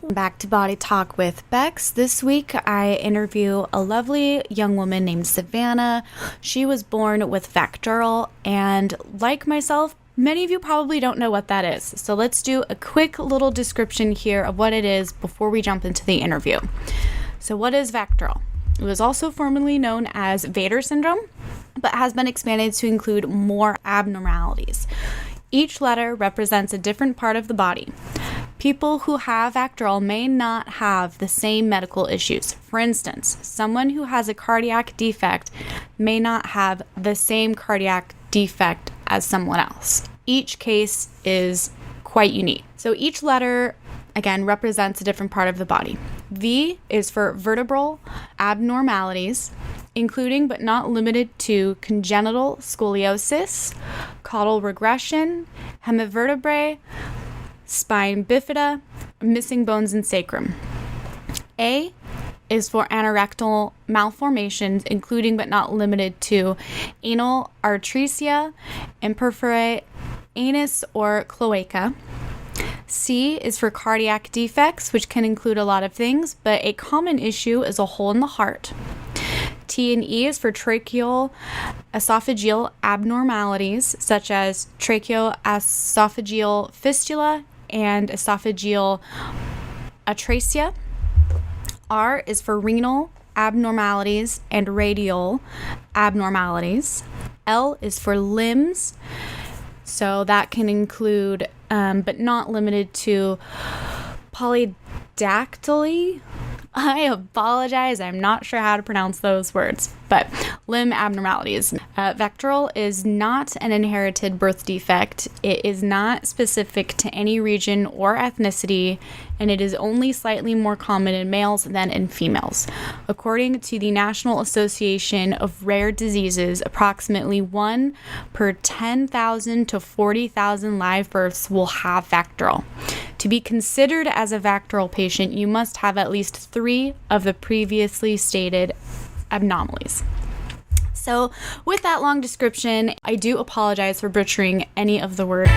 Back to Body Talk with Becks. This week I interview a lovely young woman named Savannah. She was born with VACTERL, and like myself, many of you probably don't know what that is. So let's do a quick little description here of what it is before we jump into the interview. So what is VACTERL? It was also formerly known as Vader syndrome, but has been expanded to include more abnormalities. Each letter represents a different part of the body. People who have VACTERL may not have the same medical issues. For instance, someone who has a cardiac defect may not have the same cardiac defect as someone else. Each case is quite unique. So each letter, again, represents a different part of the body. V is for vertebral abnormalities, including but not limited to congenital scoliosis, caudal regression, hemivertebrae, spine bifida, missing bones and sacrum. A is for anorectal malformations, including but not limited to anal atresia, imperforate anus or cloaca. C is for cardiac defects, which can include a lot of things, but a common issue is a hole in the heart. T and E is for tracheal esophageal abnormalities, such as tracheoesophageal fistula and esophageal atresia. R is for renal abnormalities and radial abnormalities. L is for limbs, so that can include, but not limited to, polydactyly. I apologize, I'm not sure how to pronounce those words, but limb abnormalities. VACTERL is not an inherited birth defect. It is not specific to any region or ethnicity, and it is only slightly more common in males than in females. According to the National Association of Rare Diseases, approximately 1 per 10,000 to 40,000 live births will have VACTERL. To be considered as a VACTERL patient, you must have at least 3 of the previously stated anomalies. So with that long description, I do apologize for butchering any of the words.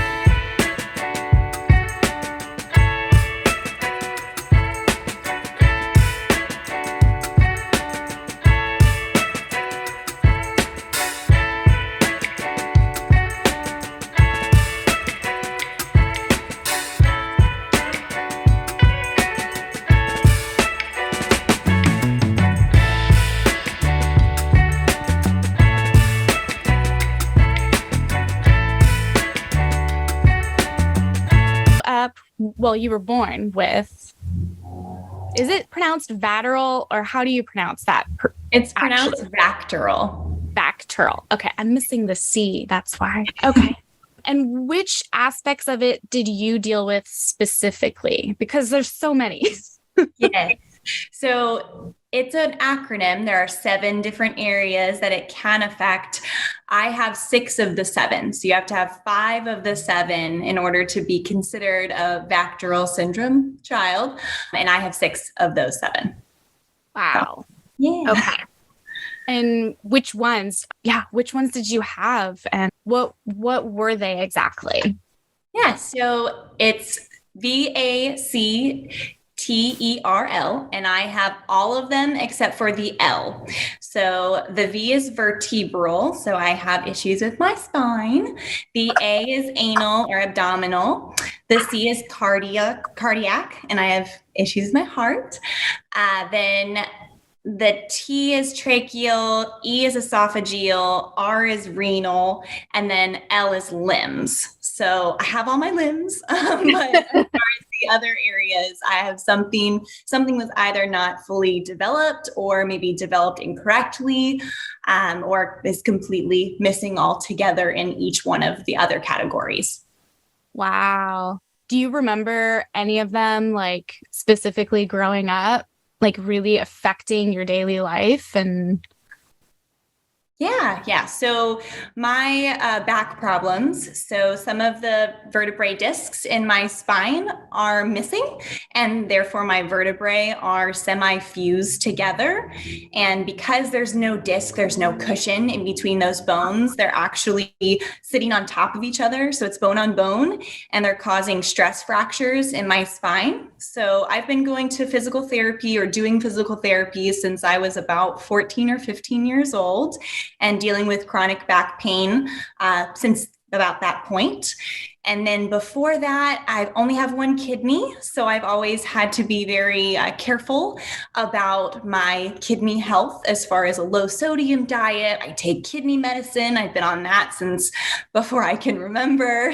Well, you were born with, is it pronounced VACTERL, or how do you pronounce that? It's pronounced VACTERL. VACTERL. Okay, I'm missing the C, that's why. Okay. And which aspects of it did you deal with specifically? Because there's so many. Yes. So it's an acronym. There are 7 different areas that it can affect. I have 6 of the 7. So you have to have 5 of the 7 in order to be considered a VACTERL syndrome child. And I have 6 of those 7. Wow. Yeah. Okay. And which ones did you have, and what were they exactly? Yeah. So it's VACTERL, and I have all of them except for the L. So the V is vertebral, so I have issues with my spine. The A is anal or abdominal. The C is cardiac, and I have issues with my heart. Then the T is tracheal, E is esophageal, R is renal, and then L is limbs. So I have all my limbs, but as far as the other areas, I have something was either not fully developed or maybe developed incorrectly, or is completely missing altogether in each one of the other categories. Wow. Do you remember any of them, like specifically growing up, like really affecting your daily life? And Yeah. So my back problems. So some of the vertebrae discs in my spine are missing, and therefore my vertebrae are semi-fused together. And because there's no disc, there's no cushion in between those bones. They're actually sitting on top of each other. So it's bone on bone, and they're causing stress fractures in my spine. So I've been going to physical therapy or doing physical therapy since I was about 14 or 15 years old, and dealing with chronic back pain since about that point. And then before that, I only have one kidney. So I've always had to be very careful about my kidney health as far as a low sodium diet. I take kidney medicine. I've been on that since before I can remember.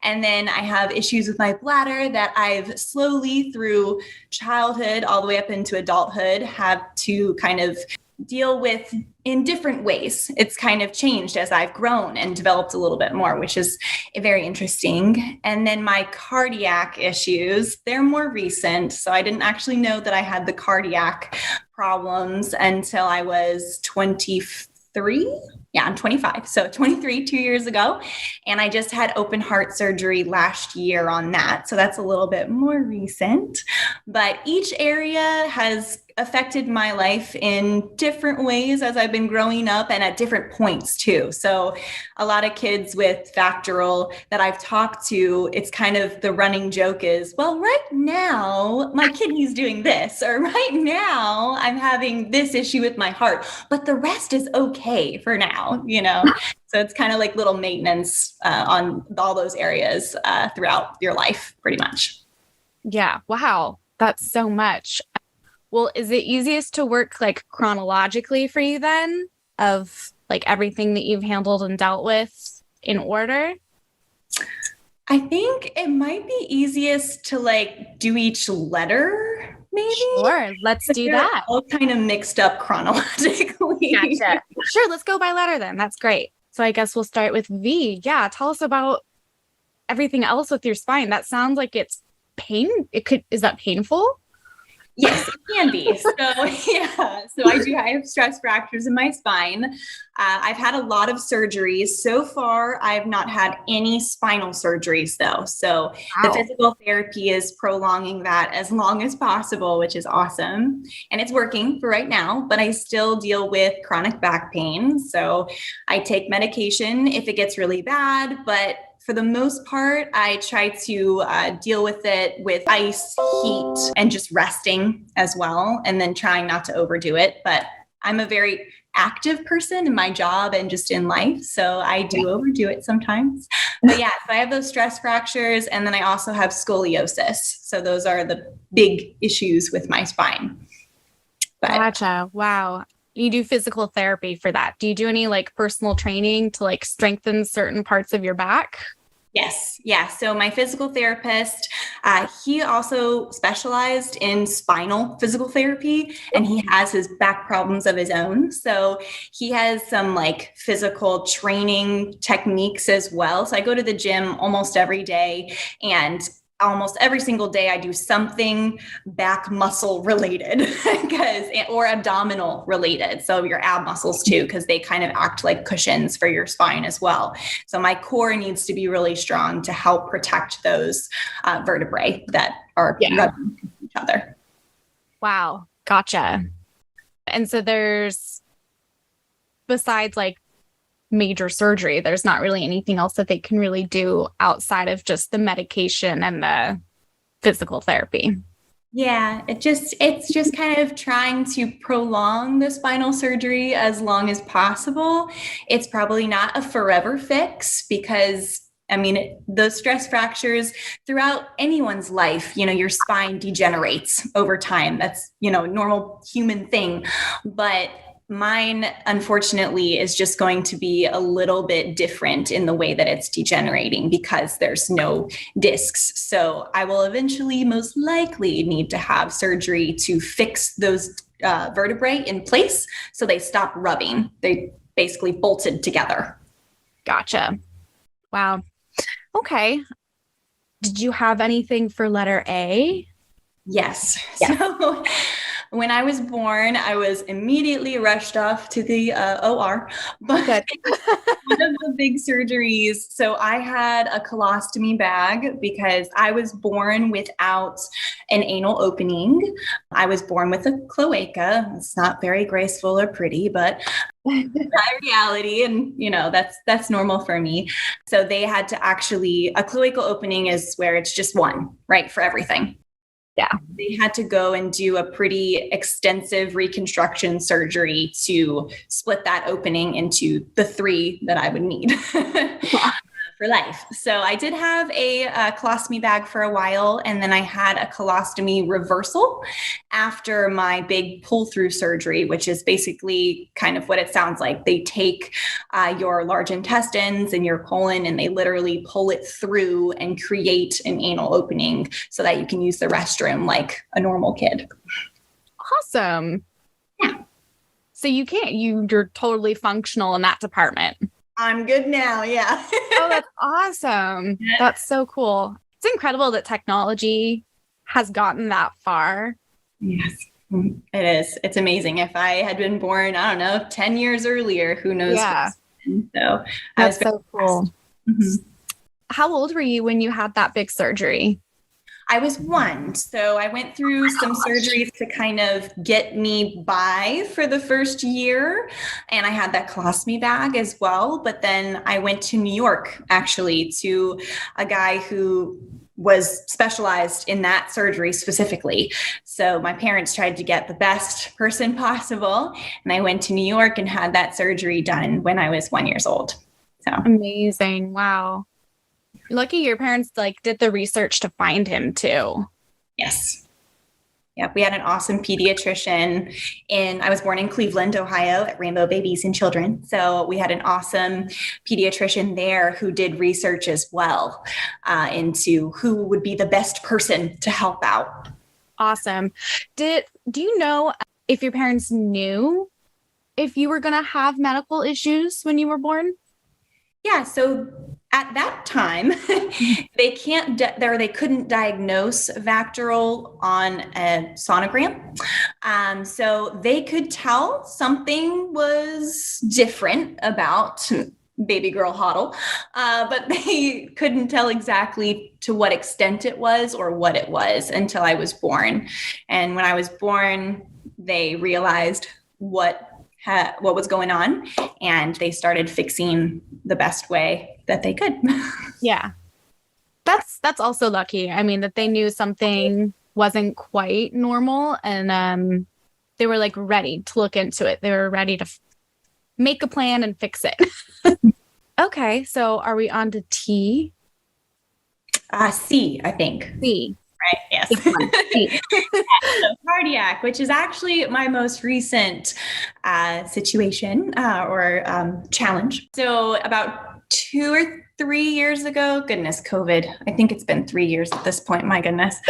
And then I have issues with my bladder that I've slowly through childhood all the way up into adulthood have to kind of deal with in different ways. It's kind of changed as I've grown and developed a little bit more, which is very interesting. And then my cardiac issues, they're more recent. So I didn't actually know that I had the cardiac problems until I was 23. Yeah, I'm 25. So 23, 2 years ago. And I just had open heart surgery last year on that. So that's a little bit more recent. But each area has affected my life in different ways as I've been growing up and at different points too. So a lot of kids with VACTERL that I've talked to, it's kind of the running joke is, well, right now my kidney's doing this, or right now I'm having this issue with my heart, but the rest is okay for now, you know? So it's kind of like little maintenance on all those areas throughout your life, pretty much. Yeah. Wow. That's so much. Well, is it easiest to work like chronologically for you then, of like everything that you've handled and dealt with in order? I think it might be easiest to like do each letter, maybe. Sure, let's do They're that. all kind of mixed up chronologically. Gotcha. Sure, let's go by letter then. That's great. So I guess we'll start with V. Yeah, tell us about everything else with your spine. That sounds like it's is that painful? Yes, it can be. So yeah, I have stress fractures in my spine. I've had a lot of surgeries. So far, I've not had any spinal surgeries though. So the physical therapy is prolonging that as long as possible, which is awesome. And it's working for right now, but I still deal with chronic back pain. So I take medication if it gets really bad, but for the most part, I try to deal with it with ice, heat, and just resting as well, and then trying not to overdo it. But I'm a very active person in my job and just in life, so I do overdo it sometimes. But yeah, so I have those stress fractures, and then I also have scoliosis. So those are the big issues with my spine. Gotcha. Wow. You do physical therapy for that. Do you do any like personal training to like strengthen certain parts of your back? Yes. Yeah. So my physical therapist, he also specialized in spinal physical therapy, and he has his back problems of his own. So he has some like physical training techniques as well. So I go to the gym almost every day, and almost every single day I do something back muscle related or abdominal related. So your ab muscles too, because they kind of act like cushions for your spine as well. So my core needs to be really strong to help protect those vertebrae that are rubbing each other. Wow. Gotcha. And so besides like major surgery, there's not really anything else that they can really do outside of just the medication and the physical therapy. Yeah, it's just kind of trying to prolong the spinal surgery as long as possible. It's probably not a forever fix because I mean, those stress fractures throughout anyone's life, your spine degenerates over time. That's, a normal human thing. But mine, unfortunately, is just going to be a little bit different in the way that it's degenerating because there's no discs. So I will eventually most likely need to have surgery to fix those vertebrae in place so they stop rubbing. They basically bolted together. Gotcha. Wow. Okay. Did you have anything for letter A? Yes. So When I was born, I was immediately rushed off to the OR, but Good. one of the big surgeries. So I had a colostomy bag because I was born without an anal opening. I was born with a cloaca. It's not very graceful or pretty, but my reality, and that's normal for me. So they had to actually, a cloacal opening is where it's just one, right, for everything. Yeah. They had to go and do a pretty extensive reconstruction surgery to split that opening into the three that I would need for life. So I did have a colostomy bag for a while, and then I had a colostomy reversal after my big pull-through surgery, which is basically kind of what it sounds like. They take your large intestines and your colon, and they literally pull it through and create an anal opening so that you can use the restroom like a normal kid. Awesome. Yeah. So you're totally functional in that department. I'm good now. Yeah. Oh, that's awesome. Yeah. That's so cool. It's incredible that technology has gotten that far. Yes, it is. It's amazing. If I had been born, I don't know, 10 years earlier, who knows? Yeah. So that's so cool. Mm-hmm. How old were you when you had that big surgery? I was 1. So I went through some surgeries to kind of get me by for the first year. And I had that colostomy bag as well. But then I went to New York, actually, to a guy who was specialized in that surgery specifically. So my parents tried to get the best person possible. And I went to New York and had that surgery done when I was 1 year old. So amazing. Wow. Lucky your parents did the research to find him too. Yes. Yeah, we had an awesome pediatrician I was born in Cleveland, Ohio at Rainbow Babies and Children. So we had an awesome pediatrician there who did research as well into who would be the best person to help out. Awesome. Do you know if your parents knew if you were going to have medical issues when you were born? Yeah. So at that time, they couldn't diagnose VACTERL on a sonogram. So they could tell something was different about baby girl Hottel, but they couldn't tell exactly to what extent it was or what it was until I was born. And when I was born, they realized what was going on, and they started fixing the best way that they could. Yeah. That's also lucky. I mean, that they knew something wasn't quite normal, and they were ready to look into it. They were ready to make a plan and fix it. Okay. So are we on to T? C, I think. C. Right. Yes. So cardiac, which is actually my most recent situation or challenge. So about 2 or 3 years ago, goodness, COVID. I think it's been 3 years at this point. My goodness.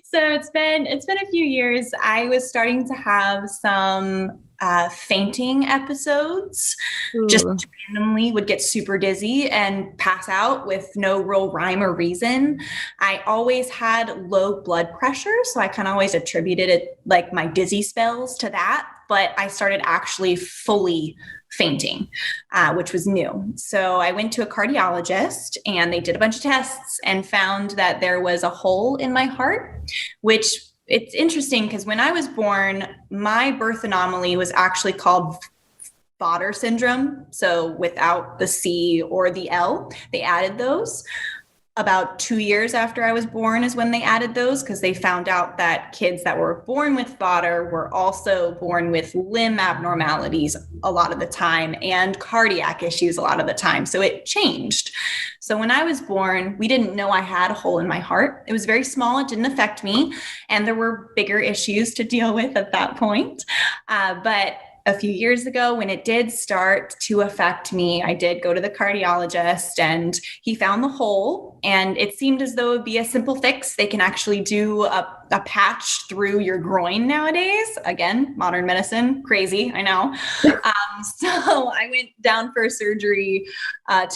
So it's been a few years. I was starting to have some fainting episodes. Ooh. Just randomly would get super dizzy and pass out with no real rhyme or reason. I always had low blood pressure, so I kind of always attributed it, my dizzy spells, to that. But I started actually fully fainting, which was new. So I went to a cardiologist, and they did a bunch of tests and found that there was a hole in my heart, which it's interesting because when I was born, my birth anomaly was actually called bladder syndrome. So without the C or the L, they added those. About 2 years after I was born is when they added those, because they found out that kids that were born with bladder were also born with limb abnormalities a lot of the time and cardiac issues a lot of the time. So it changed. So when I was born, we didn't know I had a hole in my heart. It was very small. It didn't affect me. And there were bigger issues to deal with at that point. But a few years ago, when it did start to affect me, I did go to the cardiologist, and he found the hole, and it seemed as though it would be a simple fix. They can actually do a patch through your groin nowadays. Again, modern medicine, crazy, I know. So I went down for surgery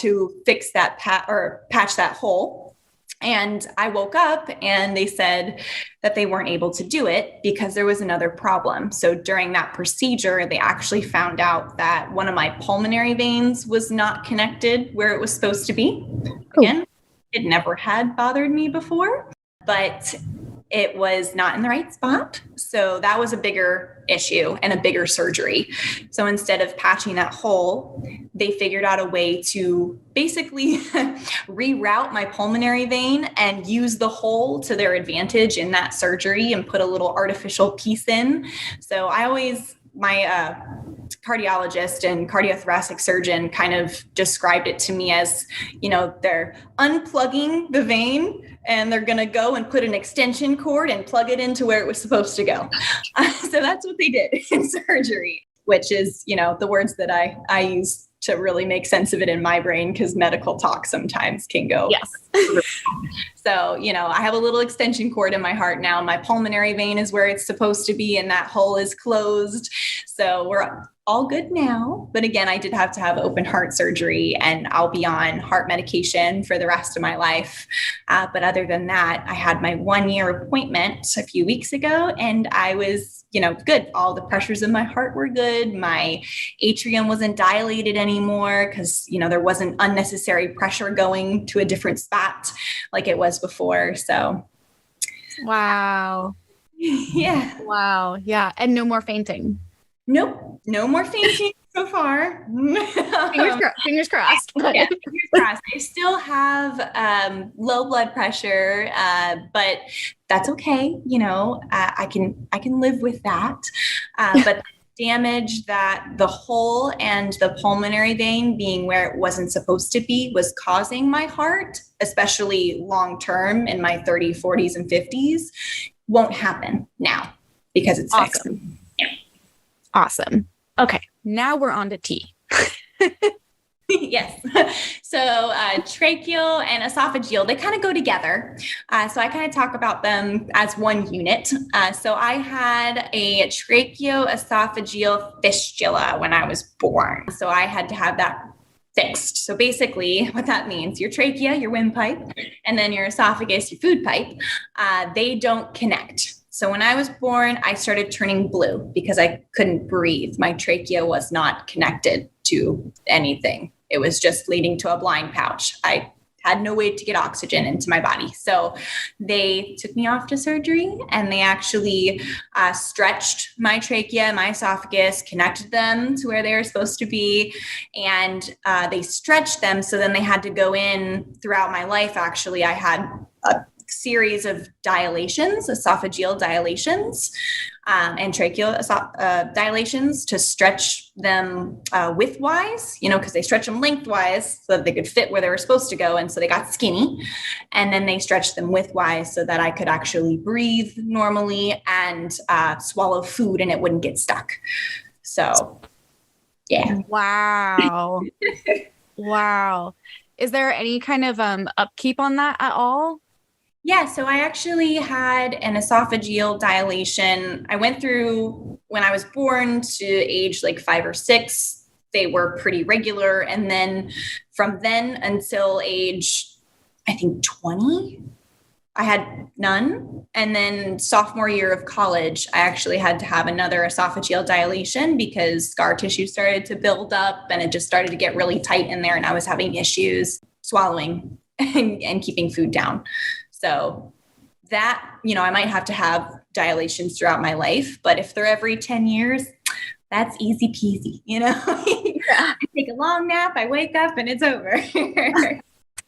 to fix that patch that hole. And I woke up and they said that they weren't able to do it because there was another problem. So during that procedure, they actually found out that one of my pulmonary veins was not connected where it was supposed to be. Again, it never had bothered me before, but it was not in the right spot. So that was a bigger issue and a bigger surgery. So instead of patching that hole, they figured out a way to basically reroute my pulmonary vein and use the hole to their advantage in that surgery and put a little artificial piece in. So my cardiologist and cardiothoracic surgeon kind of described it to me as, they're unplugging the vein and they're going to go and put an extension cord and plug it into where it was supposed to go. So that's what they did in surgery, which is, the words that I use to really make sense of it in my brain, because medical talk sometimes can go. Yes. So, I have a little extension cord in my heart now. My pulmonary vein is where it's supposed to be, and that hole is closed. So we're all good now. But again, I did have to have open heart surgery, and I'll be on heart medication for the rest of my life. But other than that, I had my 1-year appointment a few weeks ago, and I was good. All the pressures in my heart were good. My atrium wasn't dilated anymore because, there wasn't unnecessary pressure going to a different spot like it was before. So. Wow. Yeah. Wow. Yeah. And no more fainting. Nope. No more fainting so far. Fingers crossed. Yeah, fingers crossed. I still have low blood pressure, but that's okay. I can live with that. But the damage that the hole and the pulmonary vein being where it wasn't supposed to be was causing my heart, especially long term in my 30s, 40s, and 50s, won't happen now because it's awesome. fixed. Yeah. Awesome. Okay. Now we're on to tea. Yes. So tracheal and esophageal, they kind of go together. So I kind of talk about them as one unit. So I had a tracheoesophageal fistula when I was born. So I had to have that fixed. So basically what that means, your trachea, your windpipe, and then your esophagus, your food pipe, they don't connect. So when I was born, I started turning blue because I couldn't breathe. My trachea was not connected to anything. It was just leading to a blind pouch. I had no way to get oxygen into my body. So they took me off to surgery, and they actually stretched my trachea, my esophagus, connected them to where they were supposed to be. And they stretched them. So then they had to go in throughout my life. Actually, I had a series of dilations, esophageal dilations, and tracheal dilations to stretch them widthwise, because they stretch them lengthwise so that they could fit where they were supposed to go. And so they got skinny, and then they stretched them widthwise so that I could actually breathe normally and swallow food and it wouldn't get stuck. So, yeah. Wow. Wow. Is there any kind of upkeep on that at all? Yeah, so I actually had an esophageal dilation. I went through when I was born to age like 5 or 6. They were pretty regular. And then from then until age, I think 20, I had none. And then sophomore year of college, I actually had to have another esophageal dilation because scar tissue started to build up and it just started to get really tight in there. And I was having issues swallowing and keeping food down. So that, I might have to have dilations throughout my life, but if they're every 10 years, that's easy peasy, Yeah. I take a long nap, I wake up and it's over.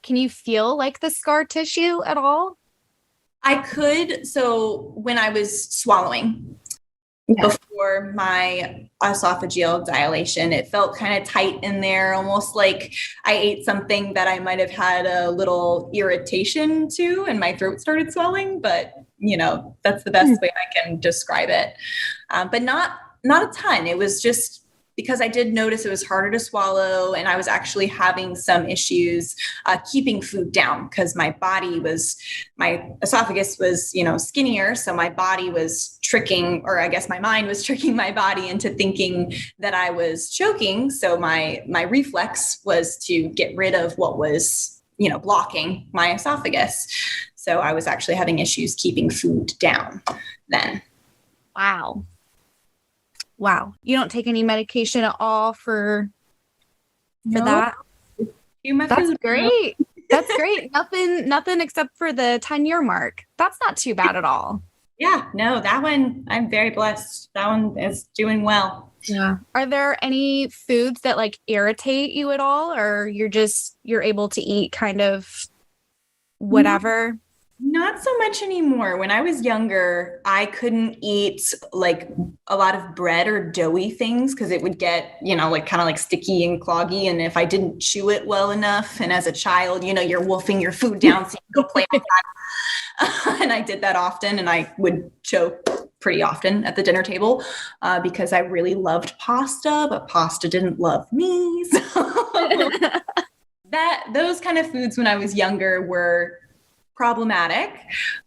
Can you feel like the scar tissue at all? I could. So when I was swallowing, before my esophageal dilation, it felt kind of tight in there, almost like I ate something that I might have had a little irritation to and my throat started swelling. But, that's the best way I can describe it. But not a ton. It was just because I did notice it was harder to swallow, and I was actually having some issues keeping food down because my esophagus was, skinnier. So my body was tricking, or I guess my mind was tricking my body into thinking that I was choking. So my reflex was to get rid of what was, blocking my esophagus. So I was actually having issues keeping food down then. Wow. You don't take any medication at all for that? Do my That's food. great. That's great. Nothing except for the 10-year mark. That's not too bad at all. Yeah, no, that one, I'm very blessed. That one is doing well. Yeah. Are there any foods that like irritate you at all, or you're able to eat kind of whatever? Not so much anymore. When I was younger, I couldn't eat like a lot of bread or doughy things because it would get, like kind of like sticky and cloggy. And if I didn't chew it well enough, and as a child, you're wolfing your food down so you can go play outside. And I did that often, and I would choke pretty often at the dinner table because I really loved pasta, but pasta didn't love me. So those kind of foods when I was younger were problematic,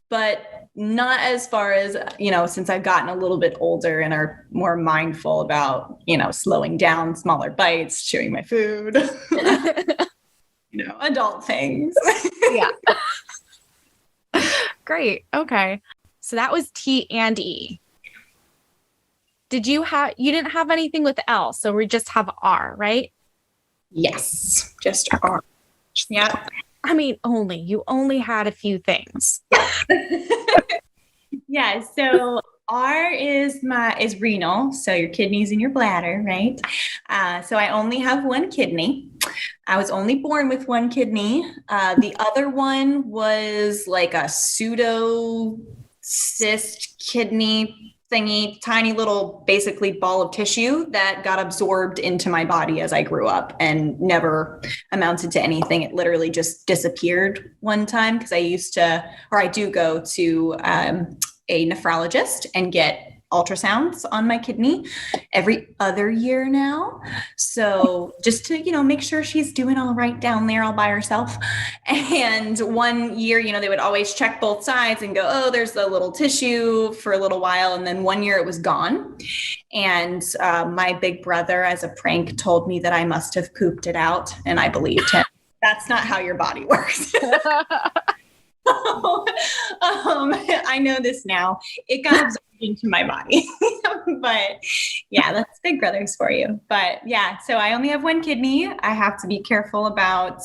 but not as far as, since I've gotten a little bit older and are more mindful about, slowing down, smaller bites, chewing my food, adult things. Yeah. Great. Okay. So that was T and E. You didn't have anything with L, so we just have R, right? Yes. Just R. Yeah. I mean, you only had a few things. Yeah. So R is renal. So your kidneys and your bladder, right? So I only have one kidney. I was only born with one kidney. The other one was like a pseudo cyst kidney thingy, tiny little basically ball of tissue that got absorbed into my body as I grew up and never amounted to anything. It literally just disappeared one time because I do go to a nephrologist and get ultrasounds on my kidney every other year now. So just to, make sure she's doing all right down there all by herself. And one year, they would always check both sides and go, oh, there's a little tissue for a little while. And then one year it was gone. And my big brother, as a prank, told me that I must have pooped it out. And I believed him. That's not how your body works. I know this now. It got absorbed into my body. But yeah, that's big brothers for you. But yeah, so I only have one kidney. I have to be careful about,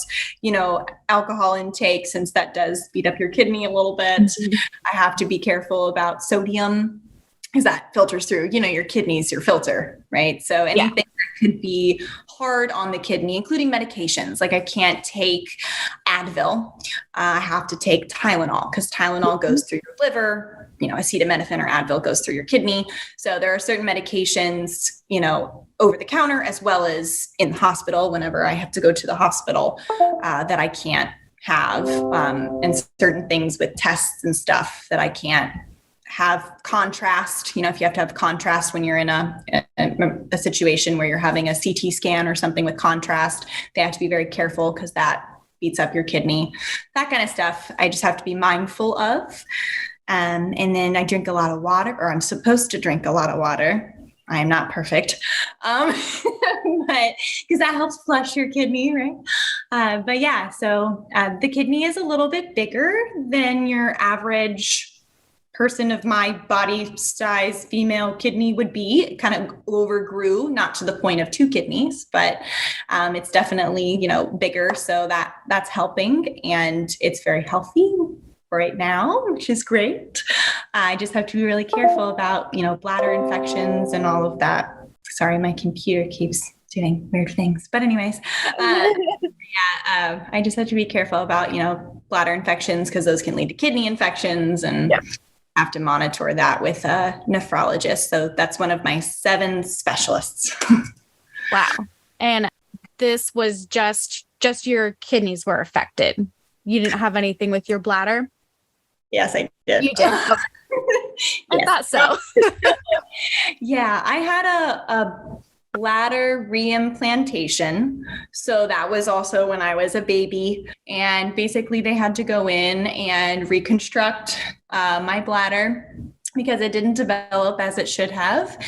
alcohol intake, since that does beat up your kidney a little bit. Mm-hmm. I have to be careful about sodium because that filters through, your kidneys, your filter, right? So anything that could be hard on the kidney, including medications. Like I can't take Advil. I have to take Tylenol because Tylenol goes through your liver, acetaminophen or Advil goes through your kidney. So there are certain medications, over the counter as well as in the hospital whenever I have to go to the hospital that I can't have, and certain things with tests and stuff that I can't have contrast. If you have to have contrast when you're in a situation where you're having a CT scan or something with contrast, they have to be very careful because that beats up your kidney, that kind of stuff. I just have to be mindful of. And then I drink a lot of water, or I'm supposed to drink a lot of water. I am not perfect, but because that helps flush your kidney, right? But yeah, so the kidney is a little bit bigger than your average person of my body size female kidney would be. It kind of overgrew, not to the point of 2 kidneys, but it's definitely, bigger. So that's helping, and it's very healthy right now, which is great. I just have to be really careful about, bladder infections and all of that. Sorry, my computer keeps doing weird things. But anyways, I just have to be careful about, bladder infections because those can lead to kidney infections, and have to monitor that with a nephrologist. So that's one of my 7 specialists. Wow. And this was just your kidneys were affected. You didn't have anything with your bladder? Yes, I did. You did. Okay. I thought so. Yeah, I had a bladder reimplantation. So that was also when I was a baby, and basically they had to go in and reconstruct my bladder. because it didn't develop as it should have.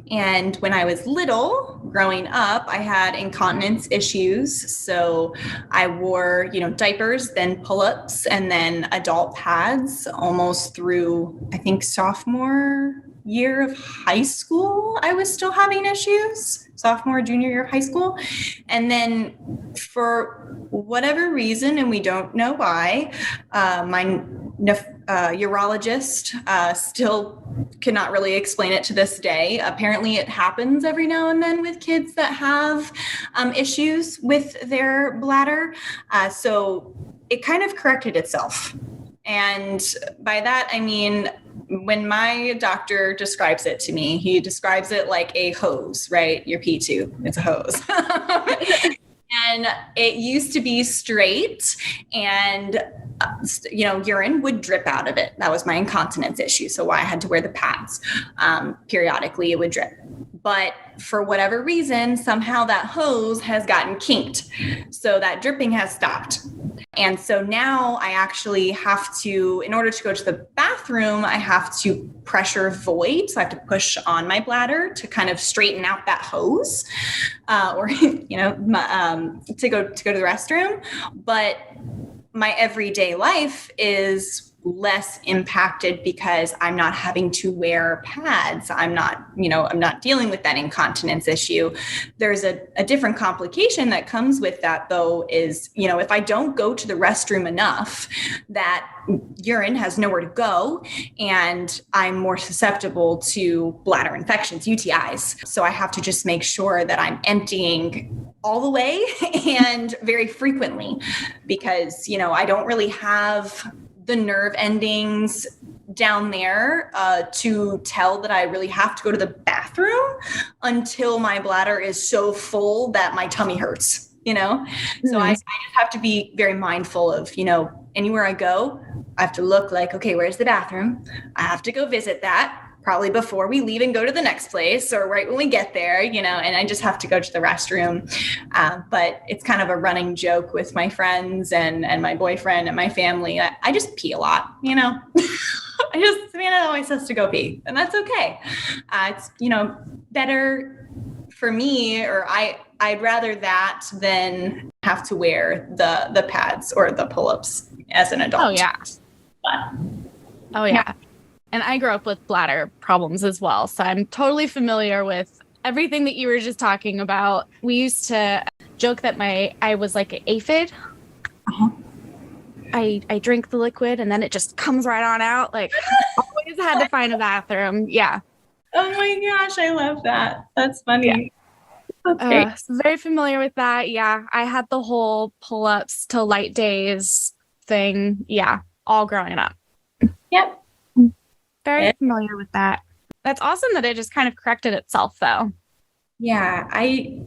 And when I was little, growing up, I had incontinence issues. So I wore, diapers, then pull-ups, and then adult pads almost through, I think, sophomore year of high school. I was still having issues, sophomore, junior year of high school. And then for whatever reason, and we don't know why, my urologist still cannot really explain it to this day. Apparently it happens every now and then with kids that have issues with their bladder. So it kind of corrected itself. And by that, I mean, when my doctor describes it to me, he describes it like a hose, right? Your pee tube, it's a hose. And it used to be straight, and urine would drip out of it. That was my incontinence issue. So why I had to wear the pads. Periodically it would drip. But for whatever reason, somehow that hose has gotten kinked. So that dripping has stopped. And so now I actually have to, in order to go to the bathroom, I have to pressure void. So I have to push on my bladder to kind of straighten out that hose, or, to go to the restroom. But my everyday life is less impacted because I'm not having to wear pads. I'm not dealing with that incontinence issue. There's a different complication that comes with that, though, is, if I don't go to the restroom enough, that urine has nowhere to go, and I'm more susceptible to bladder infections, UTIs. So I have to just make sure that I'm emptying all the way and very frequently, because, I don't really have the nerve endings down there to tell that I really have to go to the bathroom until my bladder is so full that my tummy hurts, So I just have to be very mindful of, anywhere I go, I have to look like, okay, where's the bathroom? I have to go visit that probably before we leave and go to the next place, or right when we get there, and I just have to go to the restroom. But it's kind of a running joke with my friends and my boyfriend and my family. I just pee a lot, Savannah always has to go pee, and that's okay. It's, better for me, or I'd rather that than have to wear the pads or the pull-ups as an adult. Oh, yeah. Yeah. And I grew up with bladder problems as well. So I'm totally familiar with everything that you were just talking about. We used to joke that I was like an aphid. Uh-huh. I drink the liquid and then it just comes right on out. Like, always had to find a bathroom. Yeah. Oh my gosh, I love that. That's funny. Yeah. So very familiar with that. Yeah. I had the whole pull-ups to light days thing. Yeah. All growing up. Yep. Very familiar with that. That's awesome that it just kind of corrected itself, though. Yeah, I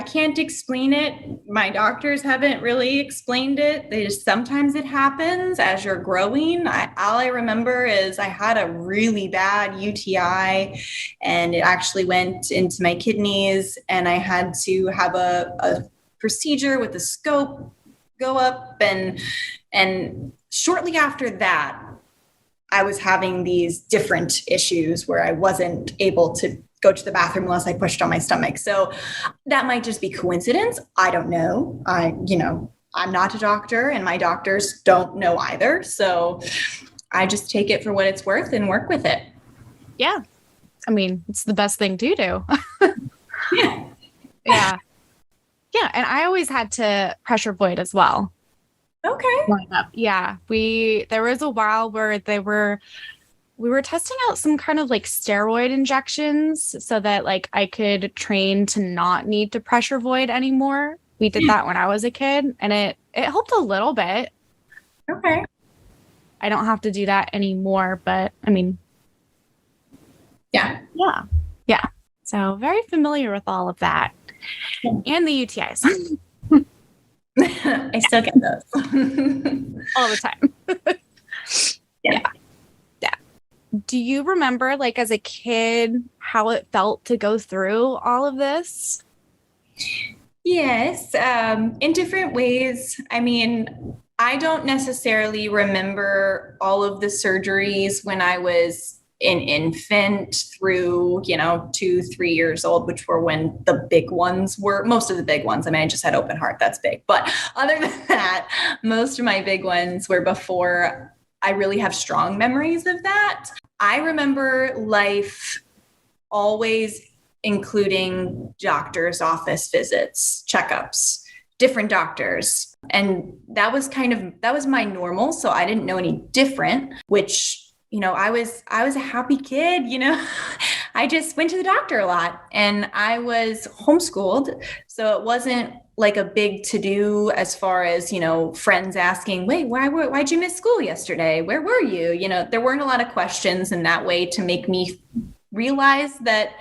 can't explain it. My doctors haven't really explained it. They just, sometimes it happens as you're growing. All I remember is I had a really bad UTI, and it actually went into my kidneys, and I had to have a procedure with a scope go up, and shortly after that, I was having these different issues where I wasn't able to go to the bathroom unless I pushed on my stomach. So that might just be coincidence. I don't know. I'm not a doctor, and my doctors don't know either. So I just take it for what it's worth and work with it. Yeah. I mean, it's the best thing to do. Yeah. Yeah. Yeah. And I always had to pressure void as well. Okay. Yeah. There was a while where we were testing out some kind of like steroid injections so that like I could train to not need to pressure void anymore. We did that when I was a kid, and it helped a little bit. Okay. I don't have to do that anymore, but I mean, yeah. Yeah. So very familiar with all of that. And the UTIs. I still get those. All the time. Yeah. Do you remember, like, as a kid, how it felt to go through all of this? Yes, in different ways. I mean, I don't necessarily remember all of the surgeries when I was an infant through, 2, 3 years old, which were when the big ones were, most of the big ones. I mean, I just had open heart, that's big. But other than that, most of my big ones were before I really have strong memories of that. I remember life always including doctor's office visits, checkups, different doctors. And that was my normal. So I didn't know any different, which, I was a happy kid, I just went to the doctor a lot and I was homeschooled. So it wasn't like a big to do as far as, friends asking, wait, why'd you miss school yesterday? Where were you? There weren't a lot of questions in that way to make me realize that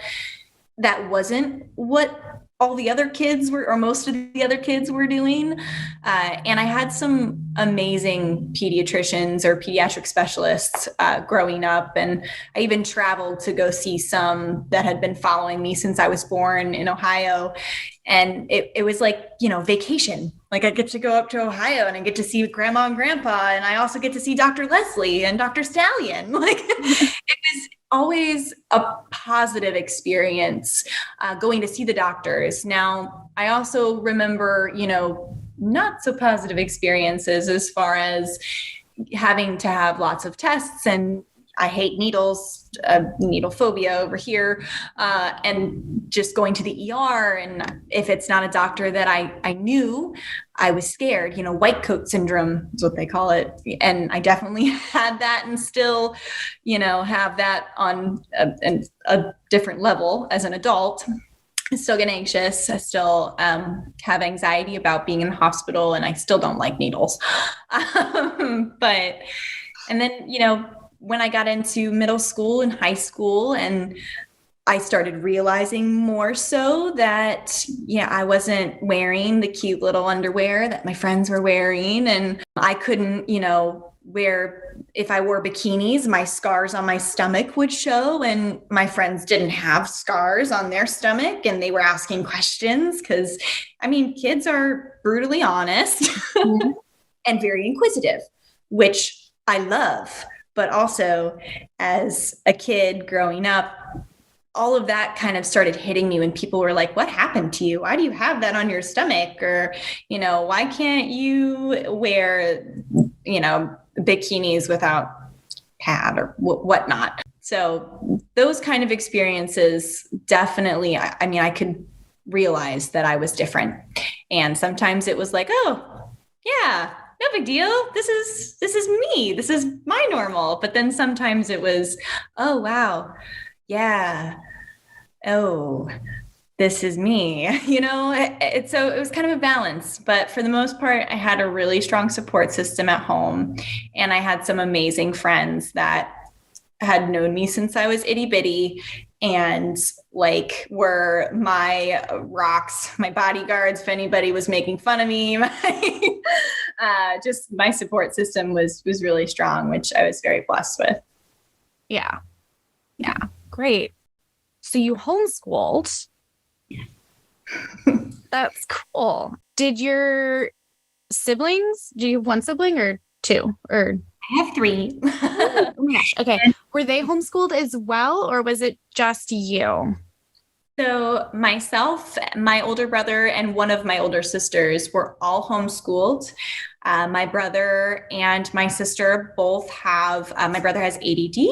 wasn't what all the other kids were, or most of the other kids were doing. And I had some amazing pediatricians or pediatric specialists growing up. And I even traveled to go see some that had been following me since I was born in Ohio. And it was like, vacation. Like I get to go up to Ohio and I get to see grandma and grandpa. And I also get to see Dr. Leslie and Dr. Stallion. Like it was always a positive experience going to see the doctors. Now, I also remember, not so positive experiences as far as having to have lots of tests, and I hate needles, needle phobia over here, and just going to the ER. And if it's not a doctor that I knew, I was scared, white coat syndrome is what they call it. And I definitely had that and still, have that on a different level as an adult. I still get anxious. I still have anxiety about being in the hospital, and I still don't like needles. And then, when I got into middle school and high school, and I started realizing more so that, I wasn't wearing the cute little underwear that my friends were wearing. And I couldn't, if I wore bikinis, my scars on my stomach would show, and my friends didn't have scars on their stomach, and they were asking questions because, kids are brutally honest mm-hmm. and very inquisitive, which I love. But also as a kid growing up, all of that kind of started hitting me when people were like, what happened to you? Why do you have that on your stomach? Or, why can't you wear, bikinis without pad or whatnot? So those kind of experiences definitely, I could realize that I was different. And sometimes it was like, oh, yeah, no big deal. This is me. This is my normal. But then sometimes it was, oh, wow. Yeah. Oh, this is me, so it was kind of a balance, but for the most part, I had a really strong support system at home, and I had some amazing friends that had known me since I was itty bitty and were my rocks, my bodyguards. If anybody was making fun of me, just my support system was really strong, which I was very blessed with. Yeah. Yeah. Great. So you homeschooled. Yeah. That's cool. Did your siblings, do you have one sibling or two? Or I have 3. Oh my gosh. Okay. Were they homeschooled as well, or was it just you? So myself, my older brother, and one of my older sisters were all homeschooled. My brother and my sister both have, my brother has ADD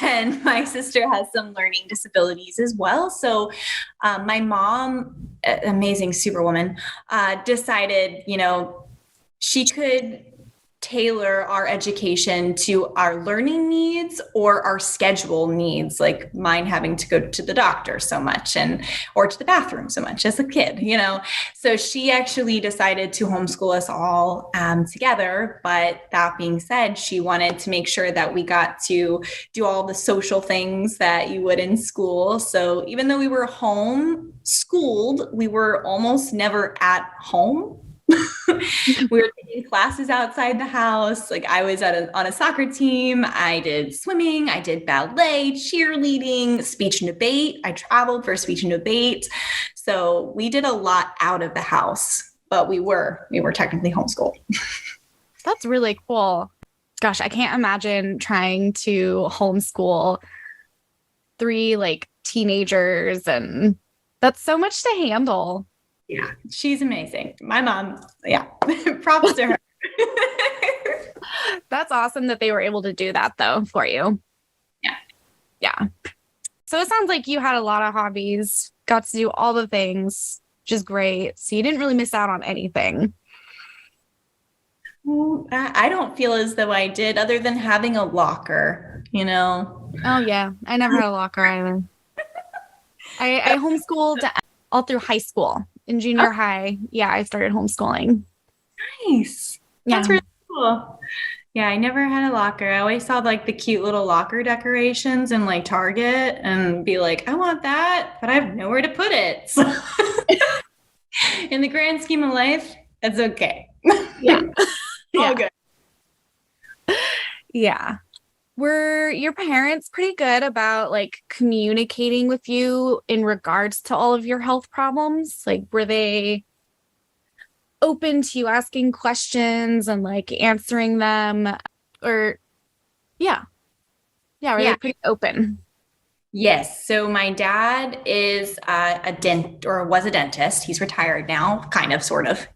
and my sister has some learning disabilities as well. So my mom, amazing superwoman, decided, she could tailor our education to our learning needs or our schedule needs, like mine having to go to the doctor so much or to the bathroom so much as a kid, So she actually decided to homeschool us all together. But that being said, she wanted to make sure that we got to do all the social things that you would in school. So even though we were home schooled, we were almost never at home. We were taking classes outside the house. Like I was on a soccer team. I did swimming. I did ballet, cheerleading, speech and debate. I traveled for speech and debate. So we did a lot out of the house, but we were technically homeschooled. That's really cool. Gosh, I can't imagine trying to homeschool three like teenagers, and that's so much to handle. Yeah, she's amazing. My mom, yeah, props to her. That's awesome that they were able to do that though for you. Yeah. Yeah. So it sounds like you had a lot of hobbies, got to do all the things, which is great. So you didn't really miss out on anything. I don't feel as though I did, other than having a locker, you know? Oh yeah. I never had a locker either. I homeschooled all through high school. In junior high, yeah, I started homeschooling. Nice. Yeah. That's really cool. Yeah, I never had a locker. I always saw like the cute little locker decorations in like Target and be like, I want that, but I have nowhere to put it. So in the grand scheme of life, it's okay. Yeah. All good. Yeah. Were your parents pretty good about like communicating with you in regards to all of your health problems? Like, were they open to you asking questions and like answering them? Or, yeah. Yeah, were they pretty open? Yes. So my dad is was a dentist. He's retired now, kind of, sort of.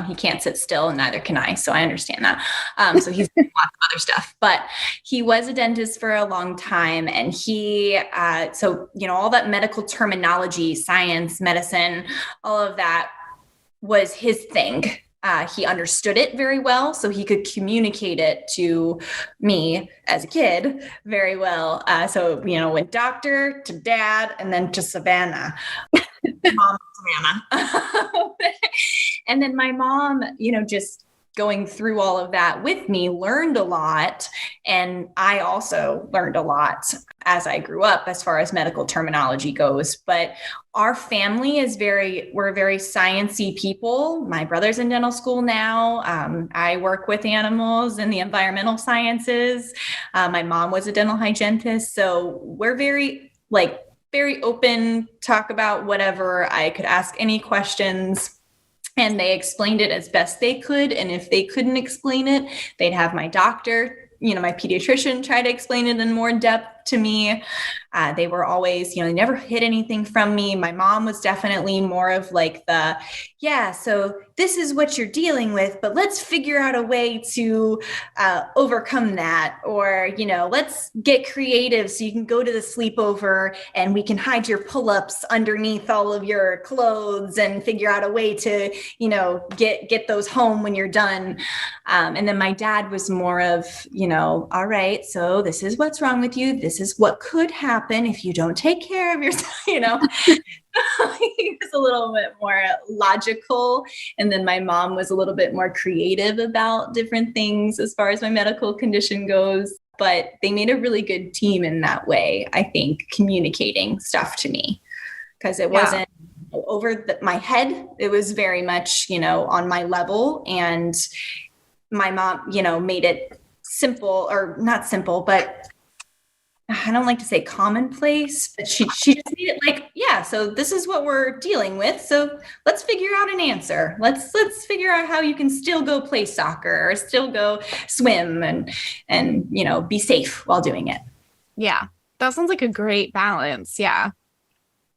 He can't sit still, and neither can I. So I understand that. So he's doing lots of other stuff, but he was a dentist for a long time. And all that medical terminology, science, medicine, all of that was his thing. He understood it very well, so he could communicate it to me as a kid very well. Went doctor to dad and then to Savannah, mom Savannah. And then my mom, just going through all of that with me, learned a lot. And I also learned a lot as I grew up as far as medical terminology goes. But our family we're very sciencey people. My brother's in dental school now. I work with animals in the environmental sciences. My mom was a dental hygienist. So we're very open, talk about whatever. I could ask any questions. And they explained it as best they could. And if they couldn't explain it, they'd have my doctor, my pediatrician, try to explain it in more depth to me. They were always, they never hid anything from me. My mom was definitely more of like so this is what you're dealing with, but let's figure out a way to overcome that. Or, let's get creative so you can go to the sleepover and we can hide your pull-ups underneath all of your clothes and figure out a way to, get those home when you're done. And then my dad was more of, all right, so this is what's wrong with you. This is what could happen if you don't take care of yourself, He was a little bit more logical. And then my mom was a little bit more creative about different things as far as my medical condition goes. But they made a really good team in that way, I think, communicating stuff to me, because it wasn't over my head. It was very much, on my level. And my mom, made it simple, or not simple, but I don't like to say commonplace, but she just made it like, so this is what we're dealing with. So let's figure out an answer. Let's figure out how you can still go play soccer or still go swim and be safe while doing it. Yeah. That sounds like a great balance. Yeah.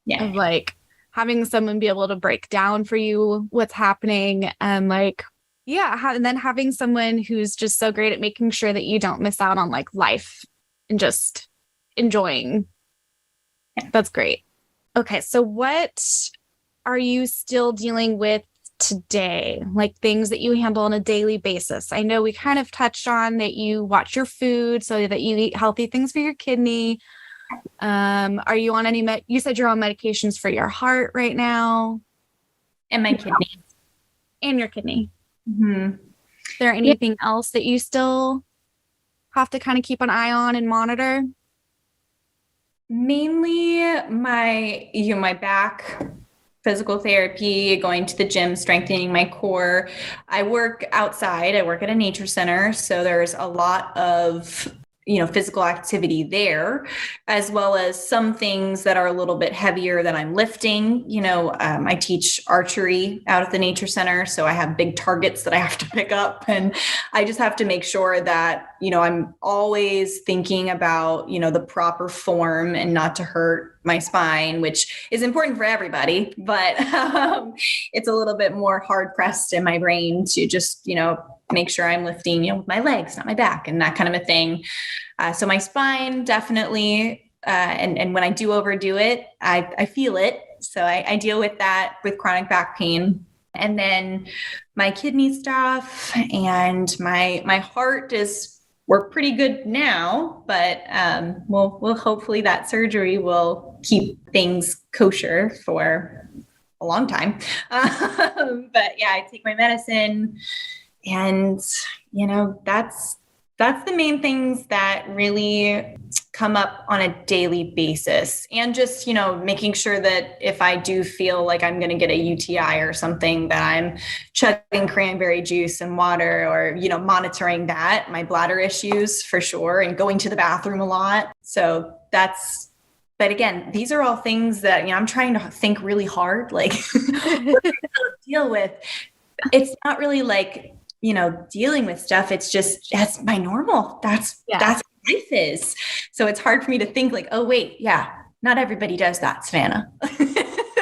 Yeah. Of like having someone be able to break down for you what's happening, and like, and then having someone who's just so great at making sure that you don't miss out on like life and just enjoying. That's great. Okay, so what are you still dealing with today? Like things that you handle on a daily basis? I know we kind of touched on that you watch your food so that you eat healthy things for your kidney. Are you on any you said you're on medications for your heart right now? And my kidney. And your kidney. Mm-hmm. Is there anything else that you still have to kind of keep an eye on and monitor? Mainly my back, physical therapy, going to the gym, strengthening my core. I work outside. I work at a nature center. So there's a lot of, physical activity there, as well as some things that are a little bit heavier that I'm lifting. I teach archery out at the nature center. So I have big targets that I have to pick up, and I just have to make sure that I'm always thinking about, the proper form and not to hurt my spine, which is important for everybody, but it's a little bit more hard pressed in my brain to just, make sure I'm lifting, with my legs, not my back, and that kind of a thing. So my spine definitely, and when I do overdo it, I feel it. So I deal with that with chronic back pain. And then my kidney stuff and my heart we're pretty good now, but we'll hopefully that surgery will keep things kosher for a long time. But yeah, I take my medicine, and that's the main things that really come up on a daily basis. And just, making sure that if I do feel like I'm going to get a UTI or something, that I'm chugging cranberry juice and water, or, monitoring my bladder issues for sure, and going to the bathroom a lot. So but again, these are all things that, I'm trying to think really hard, like deal with. It's not really like, dealing with stuff. It's just, that's my normal. That's what life is. So it's hard for me to think like, oh wait, yeah, not everybody does that, Savannah.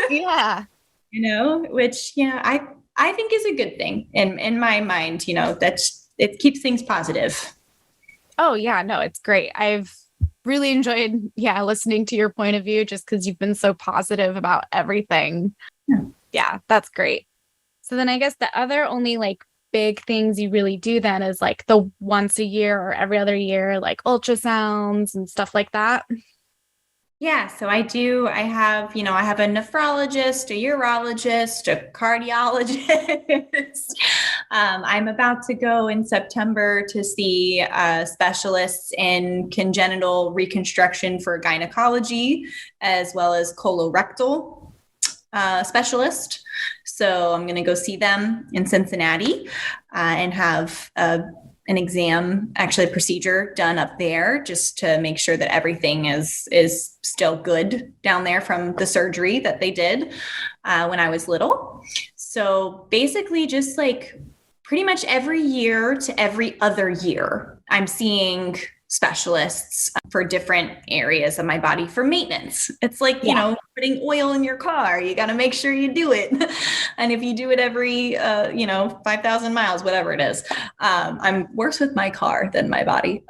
Yeah. Which, I think is a good thing in my mind, it keeps things positive. Oh yeah, no, it's great. I've really enjoyed, listening to your point of view, just because you've been so positive about everything. Yeah, that's great. So then I guess the other only like big things you really do then is like the once a year or every other year, like ultrasounds and stuff like that. Yeah, so I have a nephrologist, a urologist, a cardiologist. I'm about to go in September to see specialists in congenital reconstruction for gynecology, as well as colorectal specialist. So I'm going to go see them in Cincinnati and have an exam, actually a procedure done up there, just to make sure that everything is still good down there from the surgery that they did when I was little. So basically just like pretty much every year to every other year, I'm seeing specialists for different areas of my body for maintenance. It's like, putting oil in your car. You got to make sure you do it. And if you do it every, 5,000 miles, whatever it is, I'm worse with my car than my body.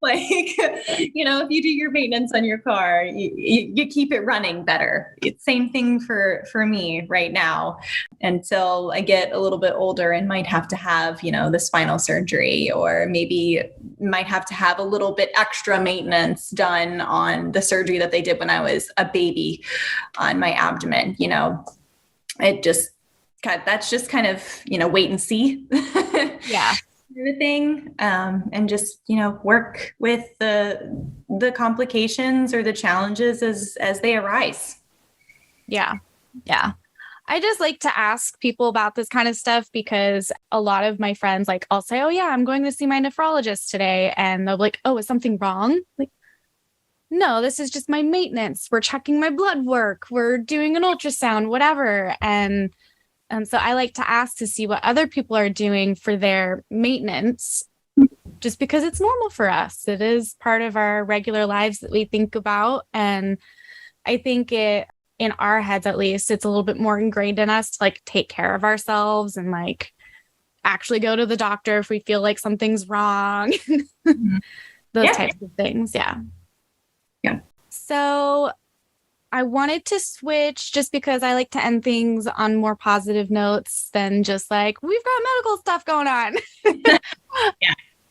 Like, if you do your maintenance on your car, you keep it running better. It's same thing for me right now, until I get a little bit older and might have to have, the spinal surgery, or maybe might have to have a little bit extra maintenance done on the surgery that they did when I was a baby on my abdomen. That's just kind of, wait and see. Yeah. Thing, and just work with the complications or the challenges as they arise. Yeah I just like to ask people about this kind of stuff, because a lot of my friends, like, I'll say, oh yeah, I'm going to see my nephrologist today, and they'll be like, oh, is something wrong? Like, no, this is just my maintenance. We're checking my blood work, we're doing an ultrasound, whatever. And so I like to ask to see what other people are doing for their maintenance, just because it's normal for us. It is part of our regular lives that we think about. And I think in our heads, at least, it's a little bit more ingrained in us to like take care of ourselves and like actually go to the doctor if we feel like something's wrong. Those types of things. Yeah. So I wanted to switch, just because I like to end things on more positive notes than just like, we've got medical stuff going on.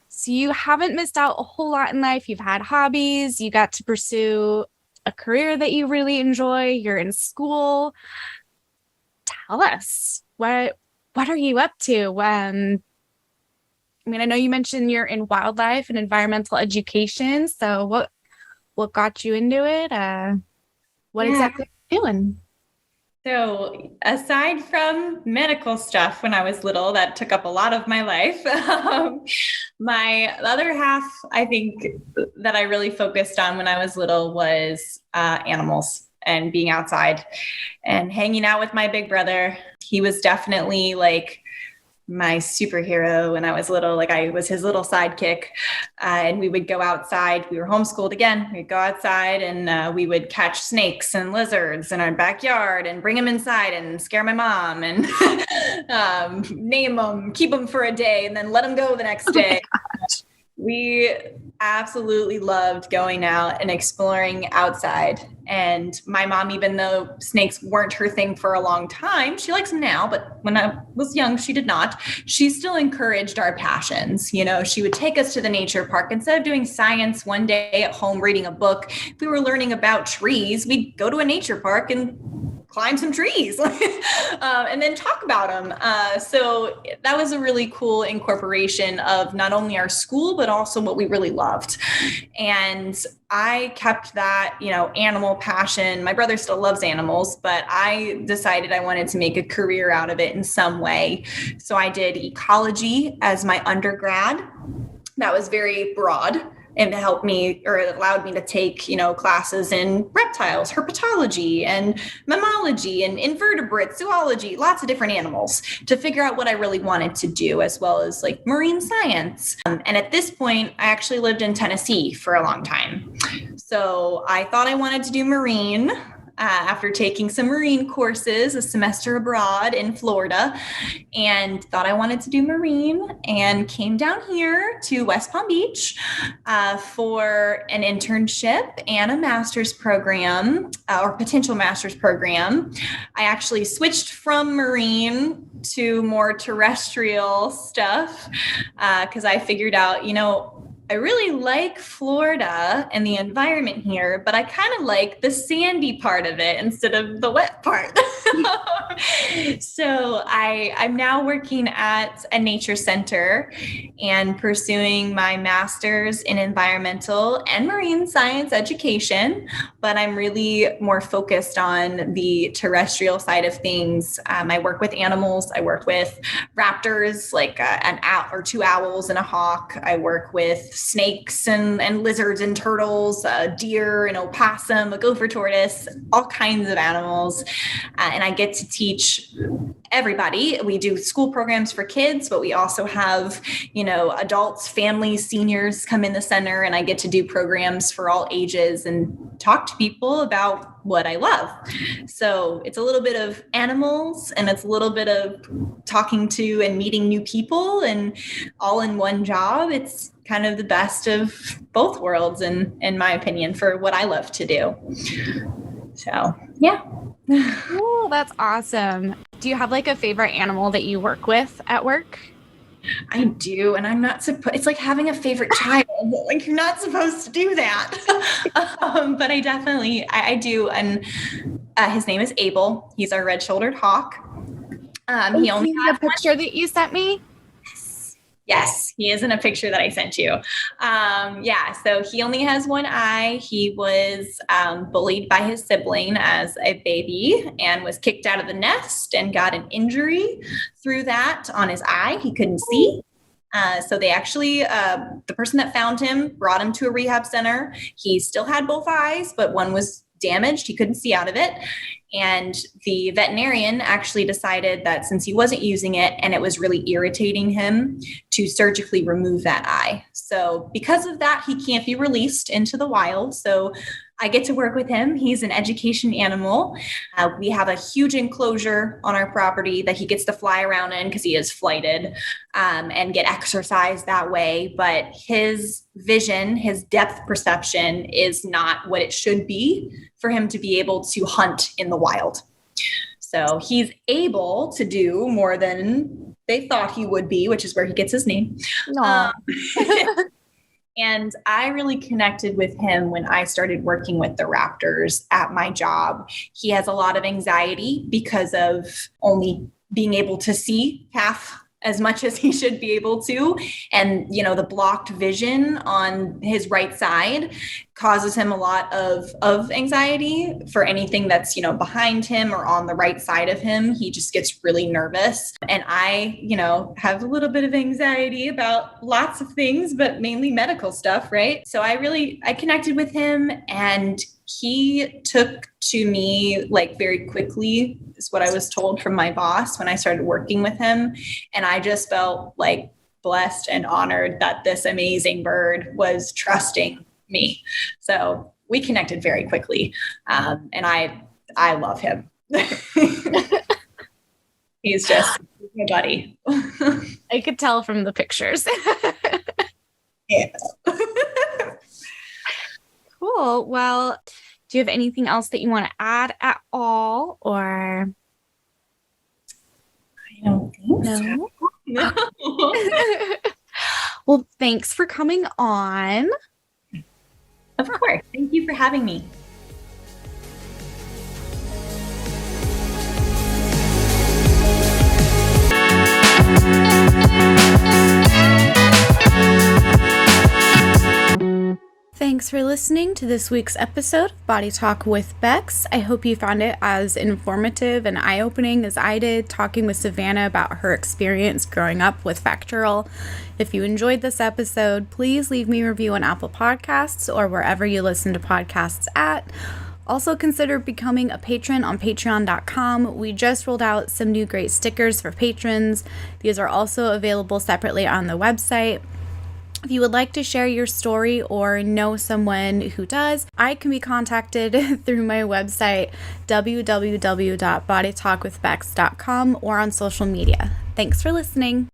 So you haven't missed out a whole lot in life. You've had hobbies. You got to pursue a career that you really enjoy. You're in school. Tell us, what are you up to? I know you mentioned you're in wildlife and environmental education. So what got you into it? What exactly are you doing? So aside from medical stuff when I was little, that took up a lot of my life. My other half, I think, that I really focused on when I was little was animals and being outside and hanging out with my big brother. He was definitely like my superhero when I was little. Like I was his little sidekick, and we would go outside. We were homeschooled again. We'd go outside and we would catch snakes and lizards in our backyard and bring them inside and scare my mom and name them, keep them for a day, and then let them go the next day. We absolutely loved going out and exploring outside. And my mom, even though snakes weren't her thing for a long time, she likes them now, but when I was young, she did not. She still encouraged our passions. You know, she would take us to the nature park. Instead of doing science one day at home, reading a book, if we were learning about trees, we'd go to a nature park and climb some trees and then talk about them. So that was a really cool incorporation of not only our school, but also what we really loved. And I kept that, you know, animal passion. My brother still loves animals, but I decided I wanted to make a career out of it in some way. So I did ecology as my undergrad. That was very broad. And it helped me, or it allowed me to take, you know, classes in reptiles, herpetology, and mammalogy, and invertebrate zoology, lots of different animals to figure out what I really wanted to do, as well as like marine science. And at this point, I actually lived in Tennessee for a long time. So I thought I wanted to do marine. After taking some marine courses, a semester abroad in Florida, and thought I wanted to do marine, and came down here to West Palm Beach for an internship and a master's program or potential master's program. I actually switched from marine to more terrestrial stuff because I figured out, you know, I really like Florida and the environment here, but I kind of like the sandy part of it instead of the wet part. So I'm now working at a nature center and pursuing my master's in environmental and marine science education, but I'm really more focused on the terrestrial side of things. I work with animals. I work with raptors, like an owl or two owls and a hawk. I work with snakes and lizards and turtles, a deer, an opossum, a gopher tortoise, all kinds of animals. And I get to teach everybody. We do school programs for kids, but we also have, you know, adults, families, seniors come in the center, and I get to do programs for all ages and talk to people about what I love. So it's a little bit of animals and it's a little bit of talking to and meeting new people and all in one job. It's kind of the best of both worlds, in my opinion, for what I love to do. So, yeah. Oh, that's awesome. Do you have like a favorite animal that you work with at work? I do. And I'm not supposed, it's like having a favorite child. Like you're not supposed to do that. But I do. And his name is Abel. He's our red-shouldered hawk. He only has a picture that you sent me. Yes, he is in a picture that I sent you. So he only has one eye. He was bullied by his sibling as a baby and was kicked out of the nest and got an injury through that on his eye. He couldn't see. So they actually, the person that found him brought him to a rehab center. He still had both eyes, but one was damaged. He couldn't see out of it. And the veterinarian actually decided that since he wasn't using it and it was really irritating him, to surgically remove that eye. So because of that, he can't be released into the wild. So I get to work with him. He's an education animal. We have a huge enclosure on our property that he gets to fly around in because he is flighted and get exercise that way. But his vision, his depth perception is not what it should be for him to be able to hunt in the wild. So he's able to do more than they thought he would be, which is where he gets his name. And I really connected with him when I started working with the raptors at my job. He has a lot of anxiety because of only being able to see half as much as he should be able to. And, you know, the blocked vision on his right side causes him a lot of anxiety for anything that's, you know, behind him or on the right side of him. He just gets really nervous. And I, you know, have a little bit of anxiety about lots of things, but mainly medical stuff, right? So I connected with him, and he took to me like very quickly, is what I was told from my boss when I started working with him. And I just felt like blessed and honored that this amazing bird was trusting me. So we connected very quickly. And I love him. He's just my buddy. I could tell from the pictures. Yeah. Cool. Well, do you have anything else that you want to add at all, or? I don't think so. No. Well, thanks for coming on. Of course. Thank you for having me. Thanks for listening to this week's episode of Body Talk with Becks. I hope you found it as informative and eye-opening as I did, talking with Savannah about her experience growing up with VACTERL. If you enjoyed this episode, please leave me a review on Apple Podcasts or wherever you listen to podcasts at. Also consider becoming a patron on patreon.com. We just rolled out some new great stickers for patrons. These are also available separately on the website. If you would like to share your story or know someone who does, I can be contacted through my website, www.bodytalkwithbecks.com, or on social media. Thanks for listening.